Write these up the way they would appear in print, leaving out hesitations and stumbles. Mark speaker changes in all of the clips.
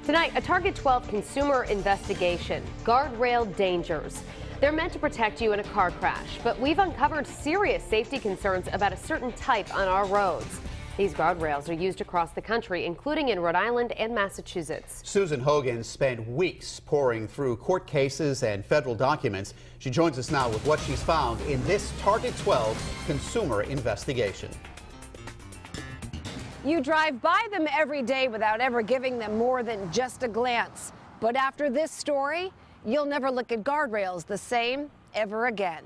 Speaker 1: Tonight, a Target 12 consumer investigation, Guardrail dangers. They're meant to protect you in a car crash, but we've uncovered serious safety concerns about a certain type on our roads. These guardrails are used across the country, including in Rhode Island and Massachusetts.
Speaker 2: Susan Hogan spent weeks poring through court cases and federal documents. She joins us now with what she's found in this Target 12 consumer investigation.
Speaker 3: You drive by them every day without ever giving them more than just a glance. But after this story, you'll never look at guardrails the same ever again.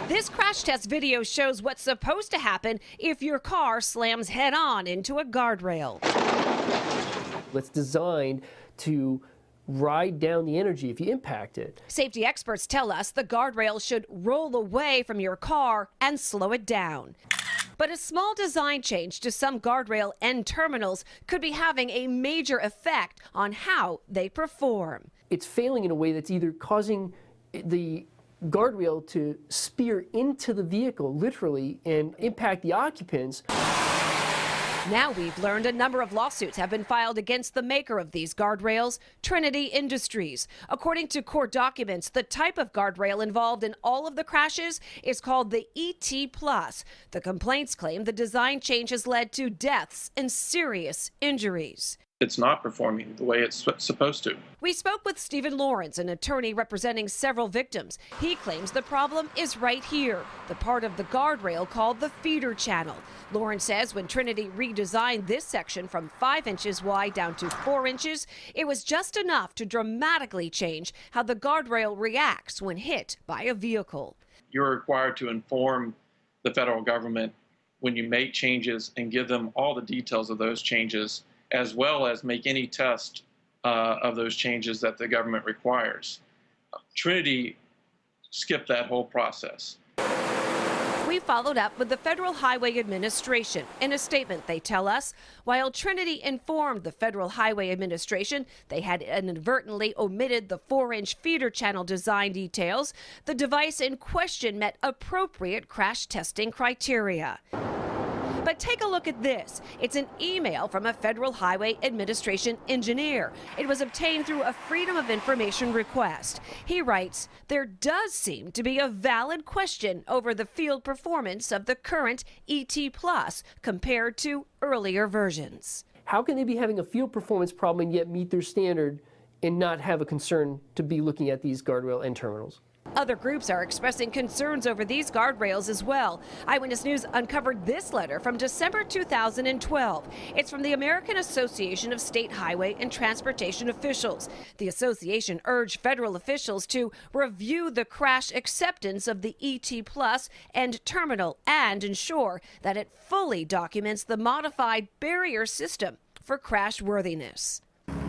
Speaker 4: This crash test video shows what's supposed to happen if your car slams head-on into a guardrail.
Speaker 5: It's designed to ride down the energy if you impact it.
Speaker 4: Safety experts tell us the guardrail should roll away from your car and slow it down. But a small design change to some guardrail end terminals could be having a major effect on how they perform.
Speaker 5: It's failing in a way that's either causing the guardrail to spear into the vehicle, literally, and impact the occupants.
Speaker 4: Now we've learned a number of lawsuits have been filed against the maker of these guardrails, Trinity Industries. According to court documents, the type of guardrail involved in all of the crashes is called the ET+. The complaints claim the design change has led to deaths and serious injuries.
Speaker 6: It's not performing the way it's supposed to.
Speaker 4: We spoke with Stephen Lawrence, an attorney representing several victims. He claims the problem is right here, the part of the guardrail called the feeder channel. Lawrence says when Trinity redesigned this section from 5 inches wide down to 4 inches, it was just enough to dramatically change how the guardrail reacts when hit by a vehicle.
Speaker 6: You're required to inform the federal government when you make changes and give them all the details of those changes, as well as make any test of those changes that the government requires. Trinity skipped that whole process.
Speaker 4: We followed up with the Federal Highway Administration. In a statement, they tell us, while Trinity informed the Federal Highway Administration they had inadvertently omitted the 4-inch feeder channel design details, the device in question met appropriate crash testing criteria. But take a look at this. It's an email from a Federal Highway Administration engineer. It was obtained through a Freedom of Information request. He writes, there does seem to be a valid question over the field performance of the current ET Plus compared to earlier versions.
Speaker 5: How can they be having a field performance problem and yet meet their standard and not have a concern to be looking at these guardrail end terminals?
Speaker 4: Other groups are expressing concerns over these guardrails as well. Eyewitness News uncovered this letter from December 2012. It's from the American Association of State Highway and Transportation Officials. The association urged federal officials to review the crash acceptance of the ET Plus end terminal and ensure that it fully documents the modified barrier system for crash worthiness.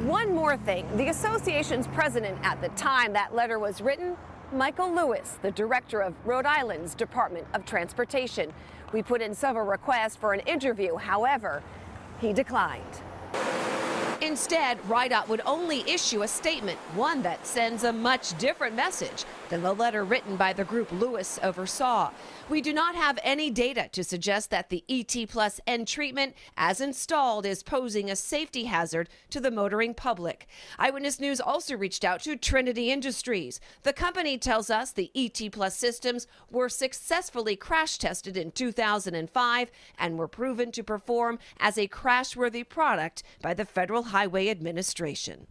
Speaker 3: One more thing. The association's president at the time that letter was written, Michael Lewis, the director of Rhode Island's Department of Transportation. We put in several requests for an interview. However, he declined.
Speaker 4: Instead, RIDOT would only issue a statement, one that sends a much different message than the letter written by the group Lewis oversaw. We do not have any data to suggest that the ET Plus end treatment as installed is posing a safety hazard to the motoring public. Eyewitness News also reached out to Trinity Industries. The company tells us the ET Plus systems were successfully crash tested in 2005 and were proven to perform as a crash-worthy product by the Federal Highway Administration.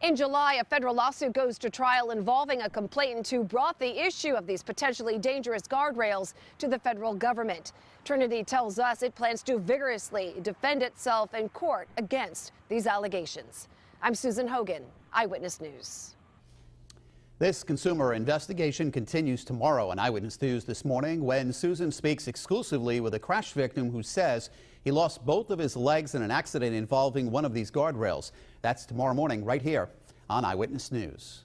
Speaker 3: In July, a federal lawsuit goes to trial involving a complainant who brought the issue of these potentially dangerous guardrails to the federal government. Trinity tells us it plans to vigorously defend itself in court against these allegations. I'm Susan Hogan, Eyewitness News.
Speaker 2: This consumer investigation continues tomorrow on Eyewitness News this morning when Susan speaks exclusively with a crash victim who says he lost both of his legs in an accident involving one of these guardrails. That's tomorrow morning right here on Eyewitness News.